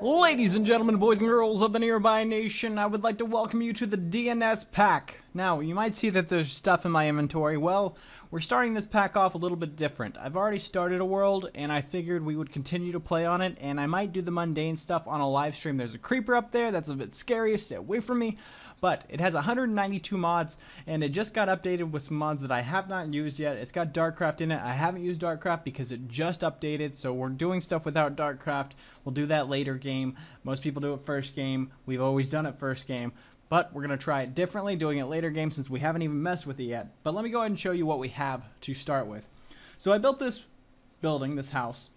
Ladies and gentlemen, boys and girls of the Nearby Nation, I would like to welcome you to the DNS pack. Now, you might see that there's stuff in my inventory. Well, we're starting this pack off a little bit different. I've already started a world, and I figured we would continue to play on it, and I might do the mundane stuff on a live stream. There's a creeper up there that's a bit scary, stay away from me, but it has 192 mods, and it just got updated with some mods that I have not used yet. It's got Darkcraft in it. I haven't used Darkcraft because it just updated, so we're doing stuff without Darkcraft. We'll do that later game. Most people do it first game. We've always done it first game. But we're going to try it differently, doing it later game since we haven't even messed with it yet. But let me go ahead and show you what we have to start with. So I built this building, this house.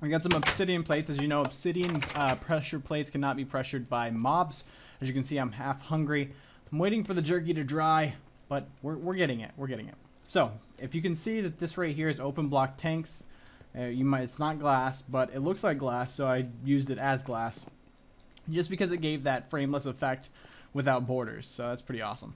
We got some obsidian plates. As you know, obsidian pressure plates cannot be pressured by mobs. As you can see, I'm half hungry. I'm waiting for the jerky to dry, but we're getting it. We're getting it. So if you can see that this right here is open block tanks. It's not glass, but it looks like glass, so I used it as glass. Just because it gave that frameless effect without borders, so that's pretty awesome.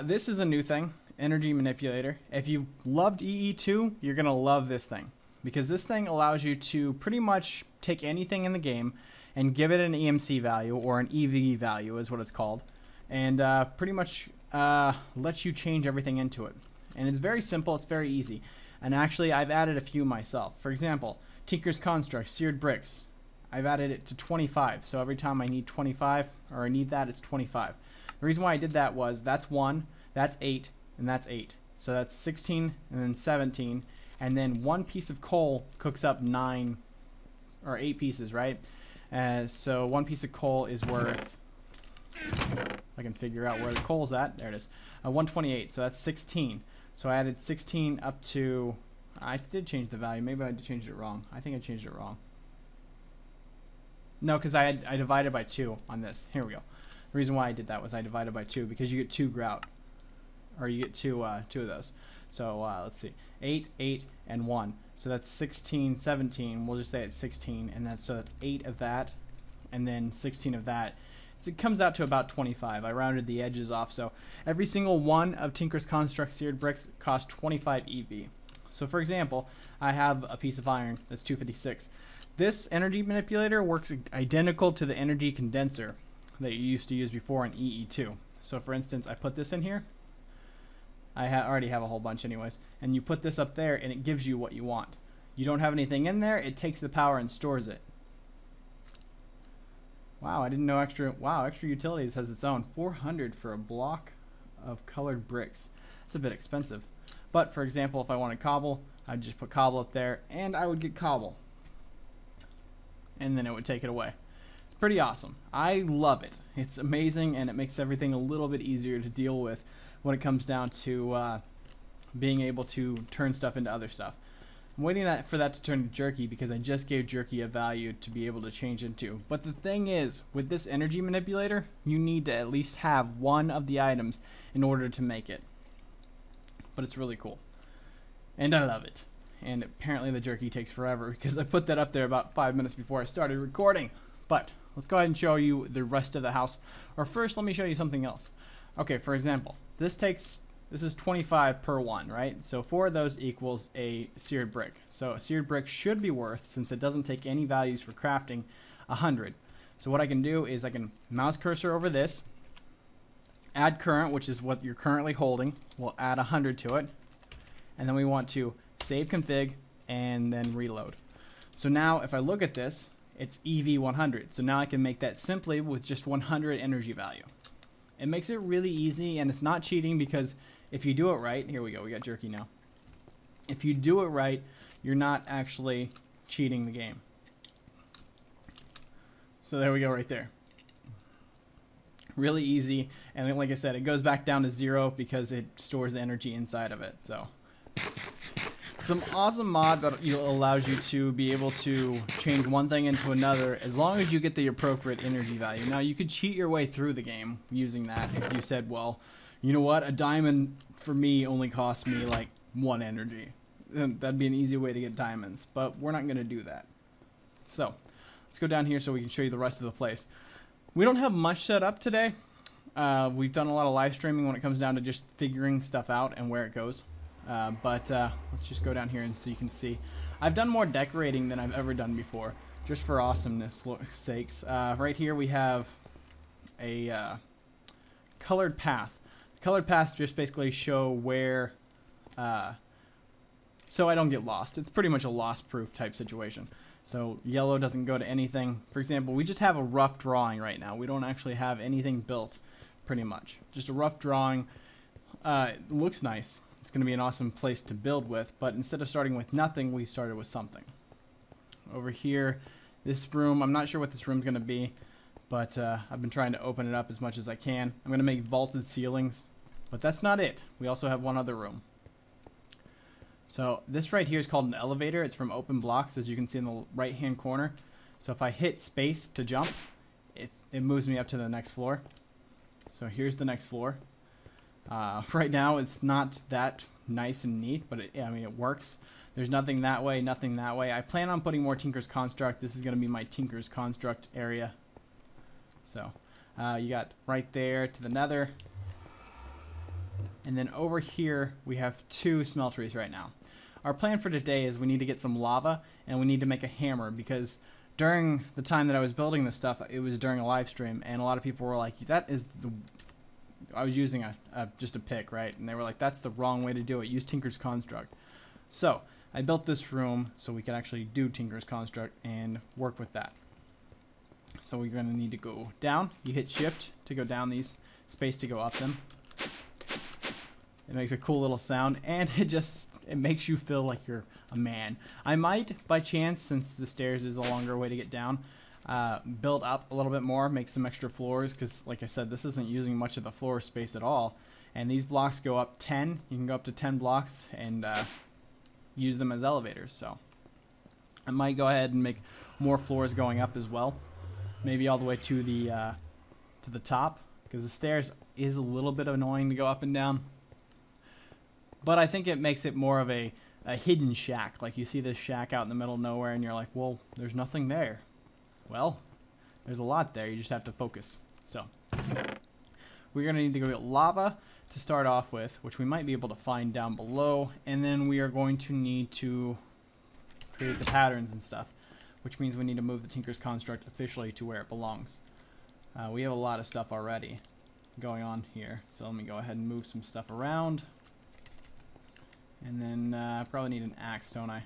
This is a new thing, Energy Manipulator. If you loved EE2, you're going to love this thing, because this thing allows you to pretty much take anything in the game and give it an EMC value, or an EV value is what it's called, and pretty much lets you change everything into it. And it's very simple, it's very easy. And actually, I've added a few myself. For example, Tinker's Construct, Seared Bricks. I've added it to 25, so every time I need 25, or I need that, it's 25. The reason why I did that was that's 1, that's 8, and that's 8. So that's 16, and then 17, and then one piece of coal cooks up 9, or 8 pieces, right? So one piece of coal is worth, I can figure out where the coal's at, there it is, 128, so that's 16. So I added 16 up to, I did change the value, maybe I changed it wrong. I think I changed it wrong. No, because I divided by 2 on this. Here we go. The reason why I did that was I divided by 2 because you get 2 grout, or you get two of those. So let's see, 8, 8, and 1. So that's 16, 17. We'll just say it's 16, and that's 8 of that, and then 16 of that. So it comes out to about 25. I rounded the edges off. So every single one of Tinker's Construct Seared Bricks costs 25 EV. So for example, I have a piece of iron that's 256. This energy manipulator works identical to the energy condenser that you used to use before in EE2. So for instance, I put this in here. I already have a whole bunch anyways. And you put this up there and it gives you what you want. You don't have anything in there, it takes the power and stores it. Wow, I didn't know extra utilities has its own. 400 for a block of colored bricks. That's a bit expensive. But for example, if I wanted cobble, I'd just put cobble up there and I would get cobble. And then it would take it away. It's pretty awesome. I love it. It's amazing, and it makes everything a little bit easier to deal with when it comes down to being able to turn stuff into other stuff. I'm waiting for that to turn to jerky because I just gave jerky a value to be able to change into. But the thing is, with this energy manipulator, you need to at least have one of the items in order to make it. But it's really cool. And I love it. And apparently the jerky takes forever because I put that up there about 5 minutes before I started recording. But let's go ahead and show you the rest of the house. Or first, let me show you something else. Okay, for example, this is 25 per one, right? So 4 of those equals a seared brick. So a seared brick should be worth, since it doesn't take any values for crafting, 100. So what I can do is I can mouse cursor over this, add current, which is what you're currently holding. We'll add 100 to it. And then we want to save config, and then reload. So now if I look at this, it's EV100. So now I can make that simply with just 100 energy value. It makes it really easy, and it's not cheating because if you do it right, here we go, we got jerky now. If you do it right, you're not actually cheating the game. So there we go right there. Really easy, and like I said, it goes back down to 0 because it stores the energy inside of it. So some awesome mod that allows you to be able to change one thing into another as long as you get the appropriate energy value. Now, you could cheat your way through the game using that if you said, well, you know what, a diamond for me only costs me like 1 energy. That'd be an easy way to get diamonds, but we're not going to do that. So let's go down here so we can show you the rest of the place. We don't have much set up today. We've done a lot of live streaming when it comes down to just figuring stuff out and where it goes. But let's just go down here and so you can see. I've done more decorating than I've ever done before. just for awesomeness sakes. Right here we have a colored path. Colored paths just basically show where, so I don't get lost. It's pretty much a loss-proof type situation. So yellow doesn't go to anything. For example, we just have a rough drawing right now. We don't actually have anything built, pretty much. Just a rough drawing. It looks nice. It's going to be an awesome place to build with, but instead of starting with nothing, we started with something. Over here, this room, I'm not sure what this room's going to be, but I've been trying to open it up as much as I can. I'm going to make vaulted ceilings, but that's not it. We also have one other room. So this right here is called an elevator. It's from Open Blocks, as you can see in the right hand corner. So if I hit space to jump, it moves me up to the next floor. So here's the next floor. Right now it's not that nice and neat, but I mean it works. There's nothing that way, nothing that way. I plan on putting more Tinker's Construct. This is going to be my Tinker's Construct area. So you got right there to the nether. And then over here we have 2 smelteries right now. Our plan for today is we need to get some lava and we need to make a hammer, because during the time that I was building this stuff, it was during a live stream, and a lot of people were like, that is the... I was using just a pick, right? And they were like, that's the wrong way to do it. Use Tinker's Construct. So I built this room so we could actually do Tinker's Construct and work with that. So we're going to need to go down. You hit shift to go down these, space to go up them. It makes a cool little sound, and it makes you feel like you're a man. I might, by chance, since the stairs is a longer way to get down, build up a little bit more, make some extra floors, because like I said, this isn't using much of the floor space at all. And these blocks go up 10. You can go up to 10 blocks and use them as elevators. So I might go ahead and make more floors going up as well, maybe all the way to the top, because the stairs is a little bit annoying to go up and down. But I think it makes it more of a hidden shack. Like you see this shack out in the middle of nowhere and you're like, well, there's nothing there. Well, there's a lot there. You just have to focus. So we're going to need to go get lava to start off with, which we might be able to find down below. And then we are going to need to create the patterns and stuff, which means we need to move the Tinker's Construct officially to where it belongs. We have a lot of stuff already going on here. So let me go ahead and move some stuff around. And then I probably need an axe, don't I?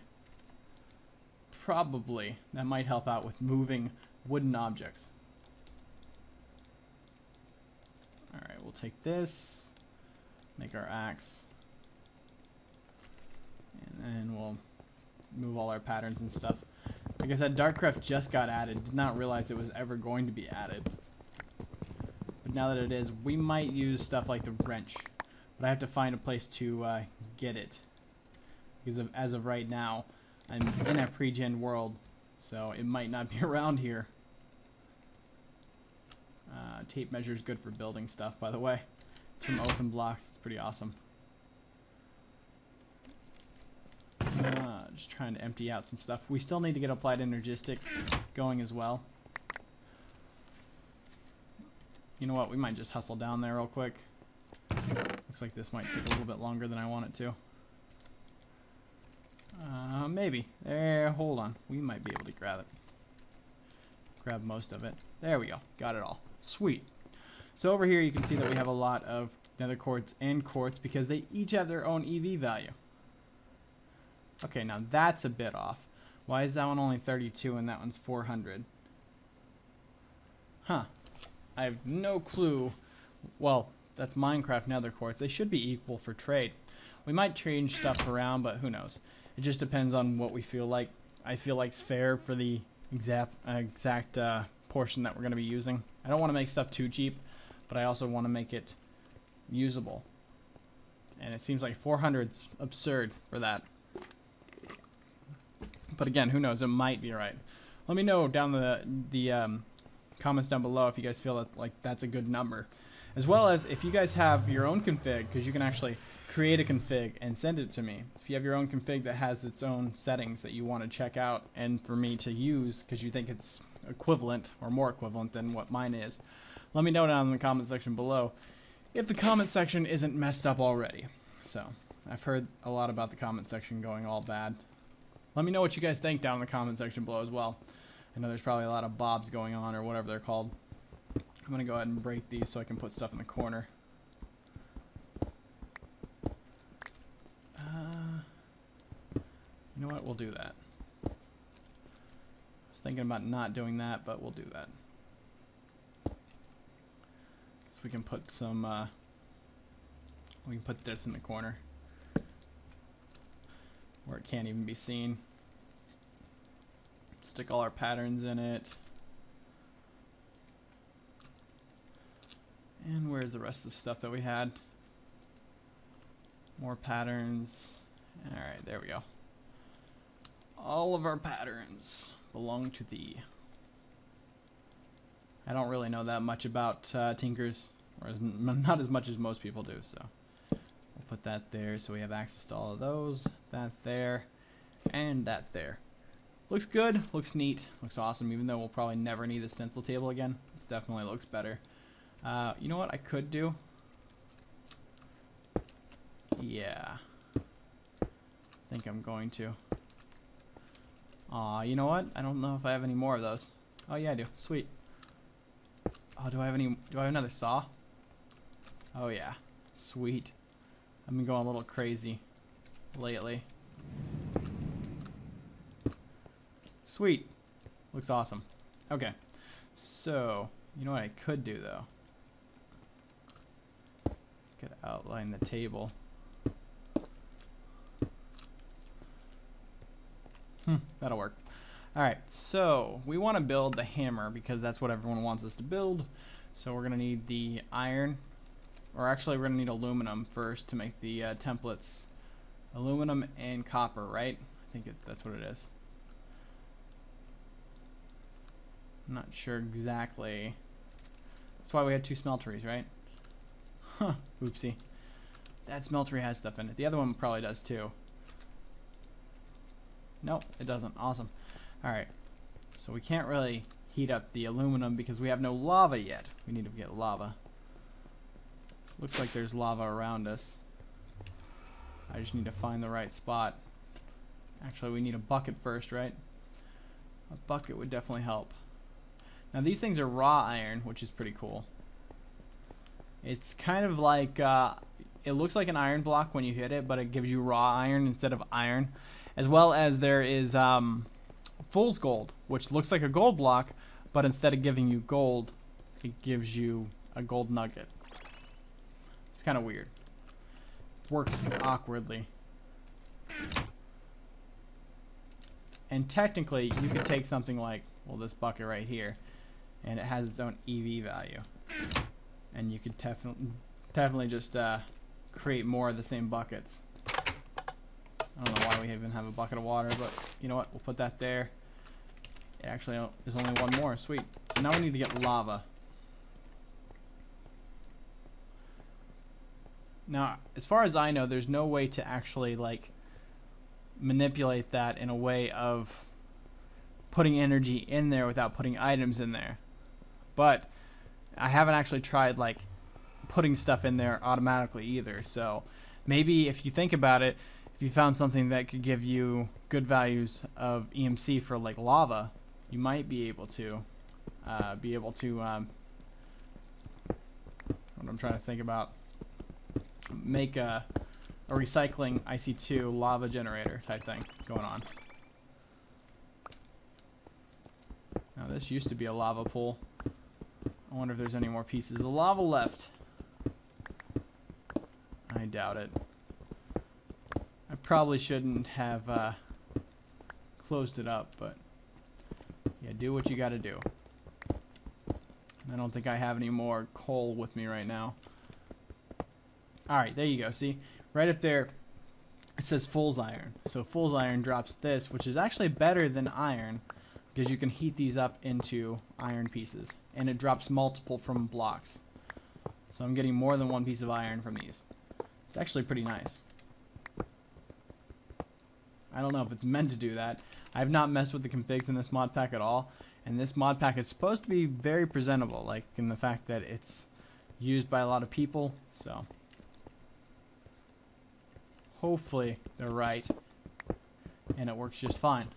Probably. That might help out with moving wooden objects. Alright, we'll take this, make our axe, and then we'll move all our patterns and stuff. Like I said, Darkcraft just got added. Did not realize it was ever going to be added. But now that it is, we might use stuff like the wrench. But I have to find a place to get it, because as of right now, I'm in a pre-gen world, so it might not be around here. Tape measure is good for building stuff, by the way. It's from Open Blocks. It's pretty awesome. Just trying to empty out some stuff. We still need to get applied energistics going as well. You know what? We might just hustle down there real quick. Looks like this might take a little bit longer than I want it to. Maybe. There, hold on. We might be able to grab it. Grab most of it. There we go. Got it all. Sweet. So over here you can see that we have a lot of nether quartz and quartz because they each have their own EV value. Okay, now that's a bit off. Why is that one only 32 and that one's 400? Huh. I have no clue. Well, that's Minecraft nether quartz. They should be equal for trade. We might change stuff around, but who knows? It just depends on what we feel like. I feel like it's fair for the exact portion that we're going to be using. I don't want to make stuff too cheap, but I also want to make it usable. And it seems like 400's absurd for that. But again, who knows? It might be right. Let me know down the comments down below if you guys feel that that's a good number. As well as if you guys have your own config, because you can actually create a config and send it to me. If you have your own config that has its own settings that you want to check out and for me to use because you think it's equivalent or more equivalent than what mine is, let me know down in the comment section below if the comment section isn't messed up already. So I've heard a lot about the comment section going all bad. Let me know what you guys think down in the comment section below as well. I know there's probably a lot of bobs going on or whatever they're called. I'm going to go ahead and break these so I can put stuff in the corner. You know what? We'll do that. I was thinking about not doing that, but we'll do that. So we can put some, we can put this in the corner where it can't even be seen. Stick all our patterns in it. And where's the rest of the stuff that we had? More patterns. Alright, there we go. All of our patterns belong to thee. I don't really know that much about tinkers, or not as much as most people do, so we'll put that there so we have access to all of those. That there, and that there. Looks good, looks neat, looks awesome, even though we'll probably never need the stencil table again. This definitely looks better. You know what I could do? Yeah. I think I'm going to. Aw, you know what? I don't know if I have any more of those. Oh yeah, I do. Sweet. Oh, do I have another saw? Oh yeah. Sweet. I've been going a little crazy lately. Sweet. Looks awesome. Okay. So, you know what I could do though? Could outline the table. That'll work. Alright, so we want to build the hammer because that's what everyone wants us to build. So we're going to need the iron, or actually we're going to need aluminum first to make the templates. Aluminum and copper, right? I think that's what it is. I'm not sure exactly. That's why we had 2 smelteries, right? Huh, oopsie. That smeltery has stuff in it. The other one probably does too. Nope, it doesn't. Awesome. Alright, so we can't really heat up the aluminum because we have no lava yet. We need to get lava. Looks like there's lava around us. I just need to find the right spot. Actually, we need a bucket first, right? A bucket would definitely help. Now these things are raw iron, which is pretty cool. It's kind of like, it looks like an iron block when you hit it, but it gives you raw iron instead of iron. As well as there is fool's gold, which looks like a gold block, but instead of giving you gold, it gives you a gold nugget. It's kind of weird. Works awkwardly. And technically, you could take something like, well, this bucket right here, and it has its own EV value. And you could definitely just create more of the same buckets. I don't know why we even have a bucket of water, but you know what? We'll put that there. It actually is only one more. Sweet. So now we need to get lava. Now, as far as I know, there's no way to actually like manipulate that in a way of putting energy in there without putting items in there. But I haven't actually tried like putting stuff in there automatically either. So maybe if you think about it, if you found something that could give you good values of EMC for like lava, you might be able to what I'm trying to think about, make a recycling IC2 lava generator type thing going on. Now this used to be a lava pool. I wonder if there's any more pieces of lava left. I doubt it. I probably shouldn't have closed it up, but yeah, do what you gotta do. I don't think I have any more coal with me right now. Alright, there you go. See? Right up there it says fool's iron. So fool's iron drops this, which is actually better than iron because you can heat these up into iron pieces. And it drops multiple from blocks. So I'm getting more than one piece of iron from these. It's actually pretty nice. I don't know if it's meant to do that. I have not messed with the configs in this mod pack at all. And this mod pack is supposed to be very presentable, like in the fact that it's used by a lot of people. So hopefully they're right and it works just fine.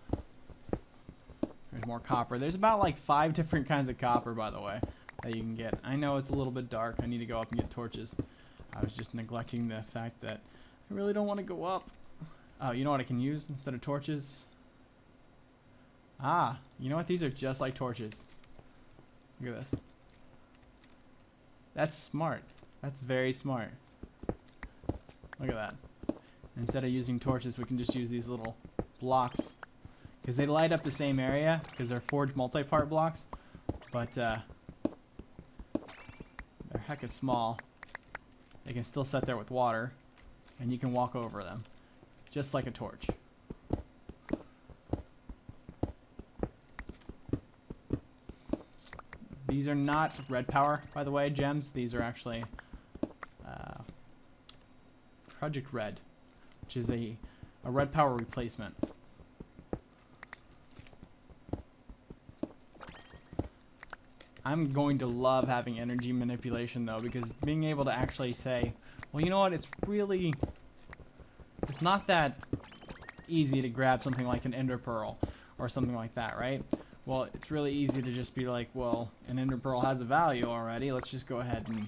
There's more copper. There's about like 5 different kinds of copper, by the way, that you can get. I know it's a little bit dark. I need to go up and get torches. I was just neglecting the fact that I really don't want to go up. Oh, you know what I can use instead of torches? Ah, you know what? These are just like torches. Look at this. That's smart. That's very smart. Look at that. Instead of using torches, we can just use these little blocks. Because they light up the same area, because they're forged multi-part blocks. But, they're hecka small. They can still sit there with water, and you can walk over them. Just like a torch. These are not red power, by the way, gems. These are actually Project Red, which is a red power replacement. I'm going to love having energy manipulation though, because being able to actually say, well, you know what, it's not that easy to grab something like an ender pearl or something like that, right? Well, it's really easy to just be like, well, an ender pearl has a value already, let's just go ahead and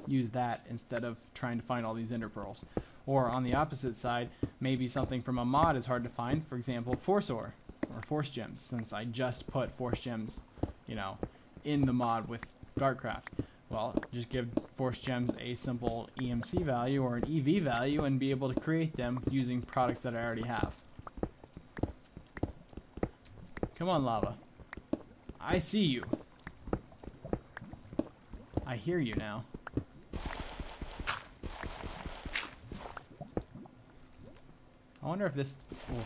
use that instead of trying to find all these ender pearls. Or on the opposite side, maybe something from a mod is hard to find, for example, force ore or force gems, since I just put force gems, you know, in the mod with Darkcraft. Well, just give force gems a simple EMC value or an EV value and be able to create them using products that I already have. Come on, lava. I see you. I hear you now. I wonder if this will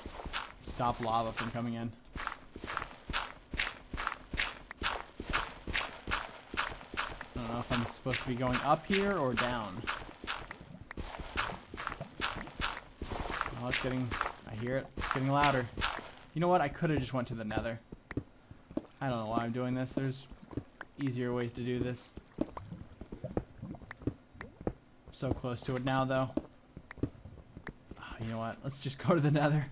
stop lava from coming in. I don't know if I'm supposed to be going up here or down. Oh, it's getting... I hear it. It's getting louder. You know what? I could have just went to the nether. I don't know why I'm doing this. There's easier ways to do this. So close to it now, though. Oh, you know what? Let's just go to the nether.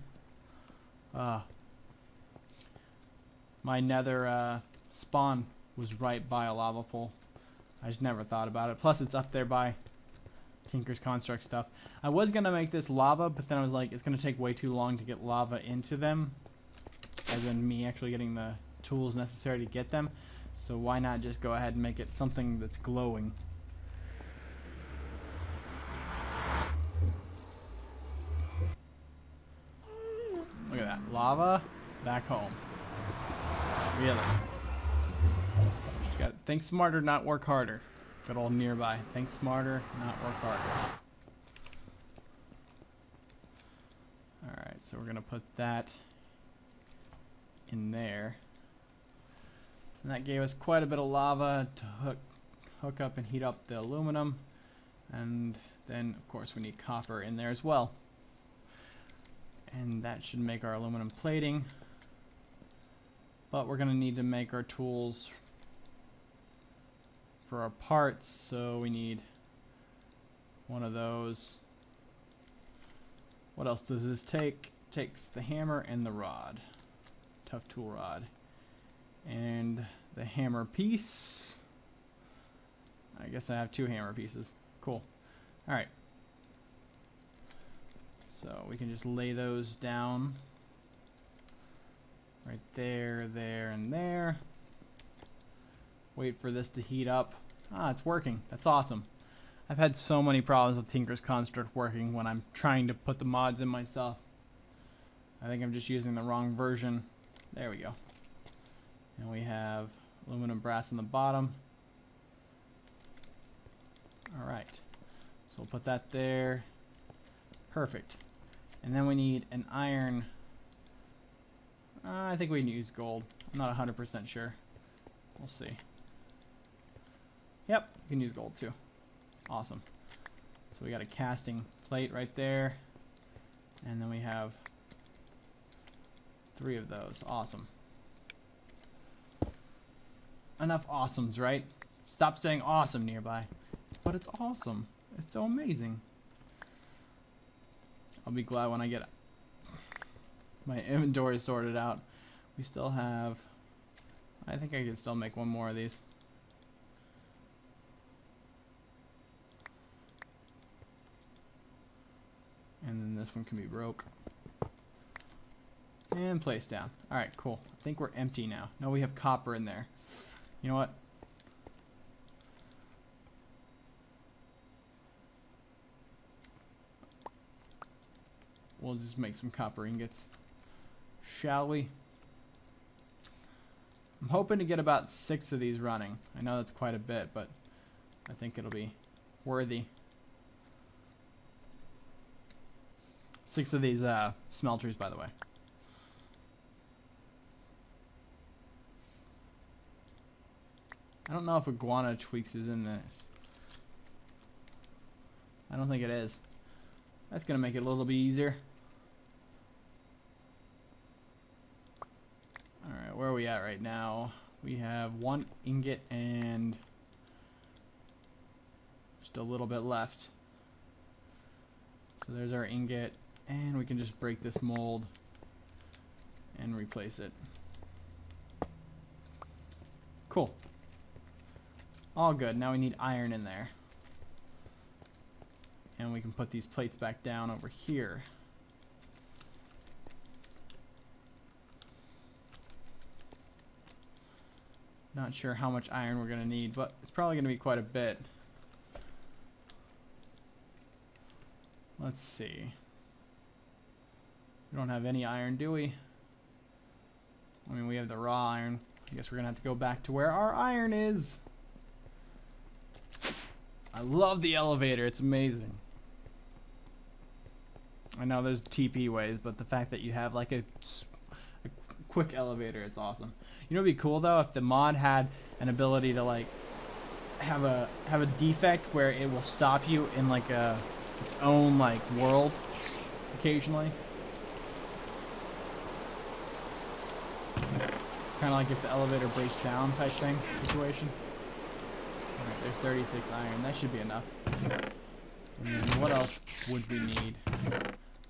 My nether spawn was right by a lava pool. I just never thought about it. Plus, it's up there by Tinker's Construct stuff. I was going to make this lava, but then I was like, it's going to take way too long to get lava into them. As in me actually getting the tools necessary to get them. So why not just go ahead and make it something that's glowing. Look at that. Lava back home. Really. Got think smarter, not work harder. Good old nearby. Think smarter, not work harder. Alright, so we're going to put that in there. And that gave us quite a bit of lava to hook up and heat up the aluminum. And then, of course, we need copper in there as well. And that should make our aluminum plating. But we're going to need to make our tools for our parts, so we need one of those. What else does this take? It takes the hammer and the rod. Tough tool rod. And the hammer piece. I guess I have 2 hammer pieces. Cool. Alright. So we can just lay those down. Right there, there, and there. Wait for this to heat up. Ah, it's working. That's awesome. I've had so many problems with Tinker's Construct working when I'm trying to put the mods in myself. I think I'm just using the wrong version. There we go. And we have aluminum brass in the bottom. Alright. So we'll put that there. Perfect. And then we need an iron. I think we can use gold. I'm not 100% sure. We'll see. Yep, you can use gold too. Awesome. So we got a casting plate right there. And then we have 3 of those. Awesome. Enough awesomes, right? Stop saying awesome nearby. But it's awesome. It's so amazing. I'll be glad when I get my inventory sorted out. We still have... I think I can still make one more of these. And then this one can be broke. And placed down. Alright, cool. I think we're empty now. No, we have copper in there. You know what? We'll just make some copper ingots. Shall we? I'm hoping to get about 6 of these running. I know that's quite a bit, but I think it'll be worthy. 6 of these smelters, by the way. I don't know if iguana tweaks is in this. I don't think it is. That's gonna make it a little bit easier. Alright, where are we at right now? We have 1 ingot and just a little bit left. So there's our ingot, and we can just break this mold and replace it. Cool. All good. Now we need iron in there. And we can put these plates back down over here. Not sure how much iron we're going to need, but it's probably going to be quite a bit. Let's see. We don't have any iron, do we? I mean, we have the raw iron. I guess we're going to have to go back to where our iron is. I love the elevator. It's amazing. I know there's TP ways, but the fact that you have like a quick elevator, it's awesome. You know, it'd be cool though if the mod had an ability to like have a defect where it will stop you in like its own like world occasionally. Kind of like if the elevator breaks down type thing situation. Alright, there's 36 iron. That should be enough. And then what else would we need?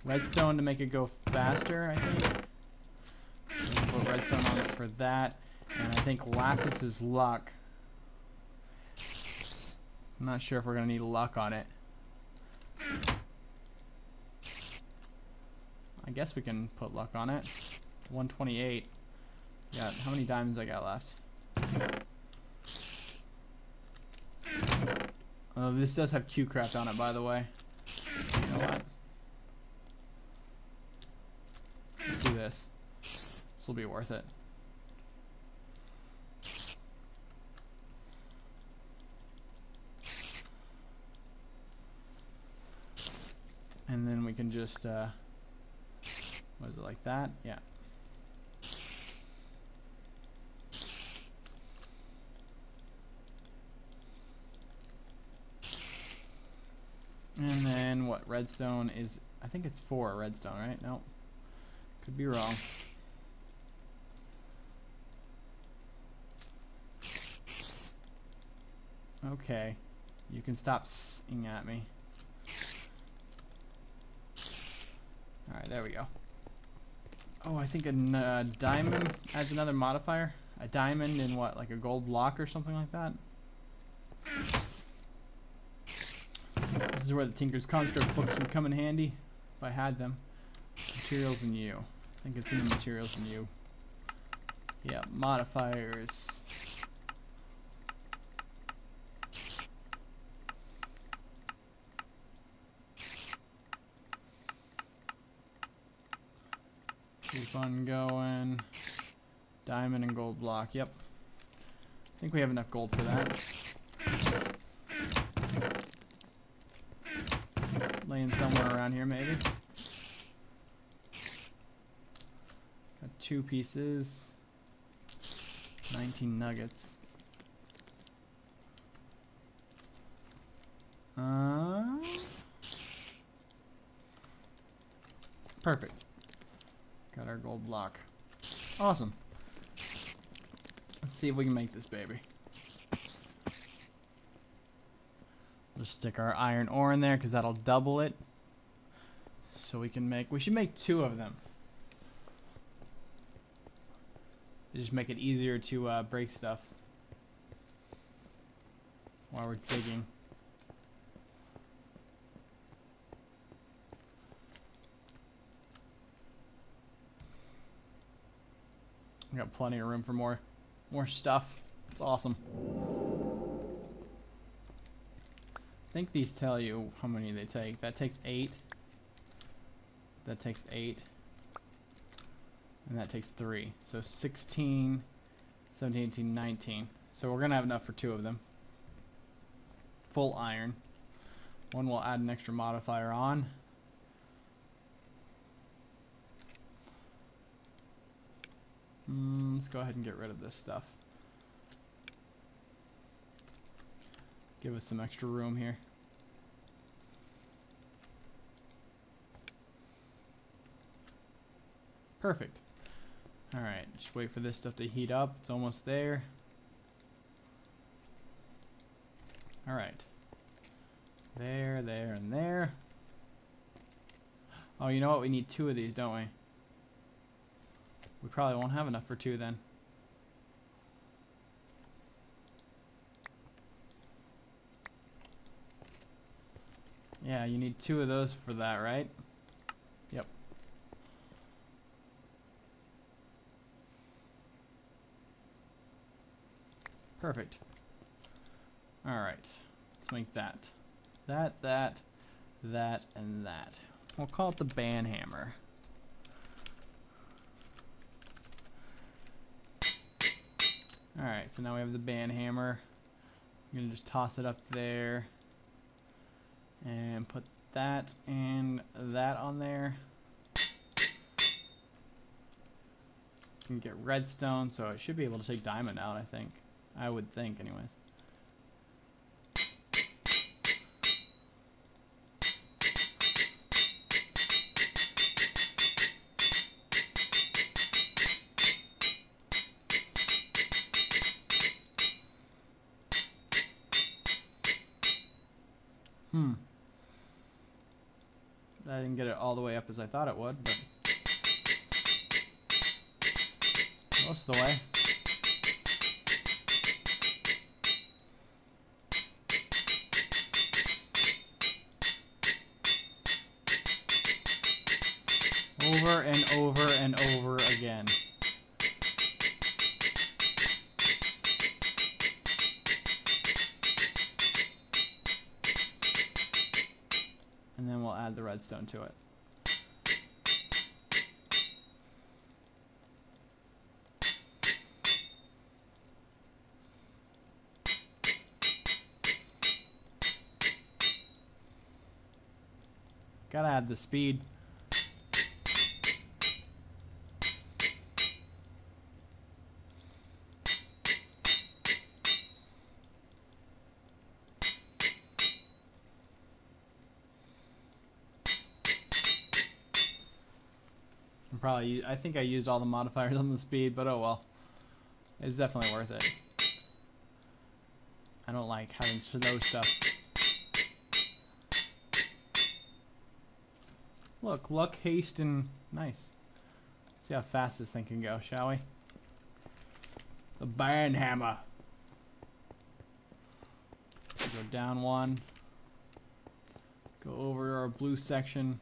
Redstone to make it go faster, I think. We'll put redstone on it for that. And I think lapis is luck. I'm not sure if we're going to need luck on it. I guess we can put luck on it. 128. Yeah, how many diamonds I got left? Oh, this does have Q-Craft on it, by the way. You know what? Let's do this. This will be worth it. And then we can just, what is it, like that? Yeah. And then what? Redstone is, I think it's 4 redstone, right? No. Could be wrong. Okay. You can stop s-ing at me. Alright, there we go. Oh, I think a diamond adds another modifier. A diamond in what? Like a gold block or something like that? This is where the Tinker's Construct books would come in handy, if I had them. Materials and you. I think it's in the materials and you. Yeah, modifiers. Keep on going. Diamond and gold block, yep. I think we have enough gold for that. Laying somewhere around here, maybe. Got 2 pieces. 19 nuggets. Perfect. Got our gold block. Awesome. Let's see if we can make this baby. Just stick our iron ore in there because that'll double it. So we can make, we should make 2 of them. They just make it easier to break stuff while we're digging. We got plenty of room for more stuff. It's awesome. I think these tell you how many they take. That takes 8. That takes 8. And that takes 3. So 16, 17, 18, 19. So we're going to have enough for 2 of them. Full iron. One will add an extra modifier on. Let's go ahead and get rid of this stuff. Give us some extra room here. Perfect. Alright, just wait for this stuff to heat up. It's almost there. Alright. There, and there. Oh, you know what? We need 2 of these, don't we? We probably won't have enough for 2 then. Yeah, you need 2 of those for that, right? Yep. Perfect. Alright. Let's make that. That, and that. We'll call it the ban hammer. Alright, so now we have the ban hammer. I'm going to just toss it up there. And put that and that on there. You can get redstone, so it should be able to take diamond out, I think. I would think, anyways. I didn't get it all the way up as I thought it would, but most of the way. Over and over and over again. And then we'll add the redstone to it. Gotta add the speed. I think I used all the modifiers on the speed, but oh well. It's definitely worth it. I don't like having slow stuff. Look, luck, haste, and nice. See how fast this thing can go, shall we? The ban hammer. Go down 1. Go over to our blue section.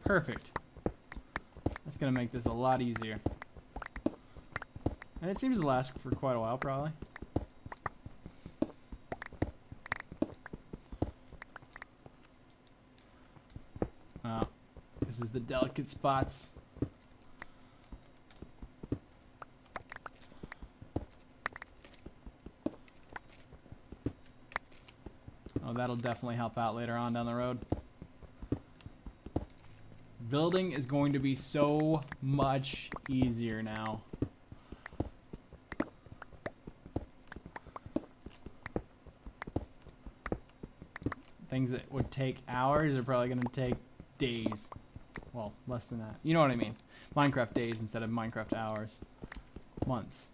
Perfect. That's gonna make this a lot easier. And it seems to last for quite a while, probably. This is the delicate spots. Oh, that'll definitely help out later on down the road. Building is going to be so much easier now. Things that would take hours are probably going to take days. Well, less than that. You know what I mean. Minecraft days instead of Minecraft hours. Months.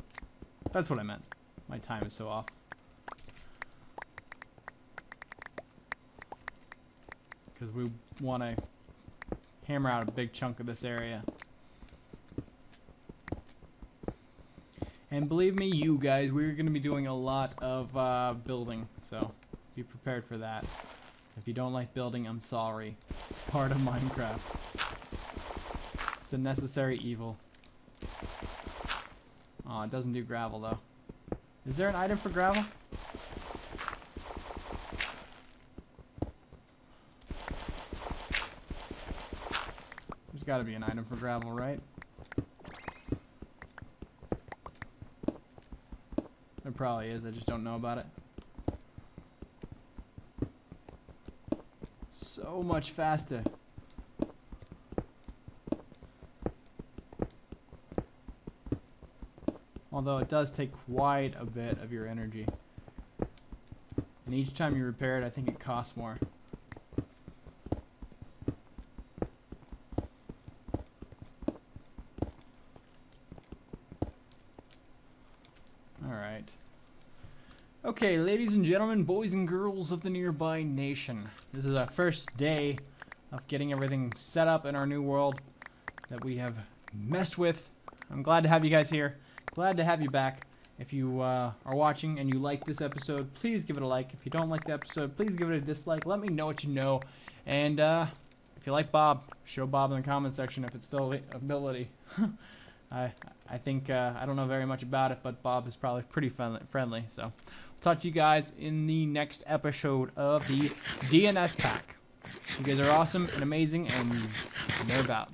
That's what I meant. My time is so off. Because we want to hammer out a big chunk of this area. And believe me, you guys, we're going to be doing a lot of building, so be prepared for that. If you don't like building, I'm sorry. It's part of Minecraft. It's a necessary evil. Oh, it doesn't do gravel, though. Is there an item for gravel? There's got to be an item for gravel, right? There probably is, I just don't know about it. So much faster. Although it does take quite a bit of your energy. And each time you repair it, I think it costs more. Alright. Okay, ladies and gentlemen, boys and girls of the Nearby Nation. This is our first day of getting everything set up in our new world that we have messed with. I'm glad to have you guys here. Glad to have you back. If you are watching and you like this episode, please give it a like. If you don't like the episode, please give it a dislike. Let me know what you know. And if you like Bob, show Bob in the comment section if it's still a ability. I think I don't know very much about it, but Bob is probably pretty friendly. So we'll talk to you guys in the next episode of the DNS pack. You guys are awesome and amazing, and they're about.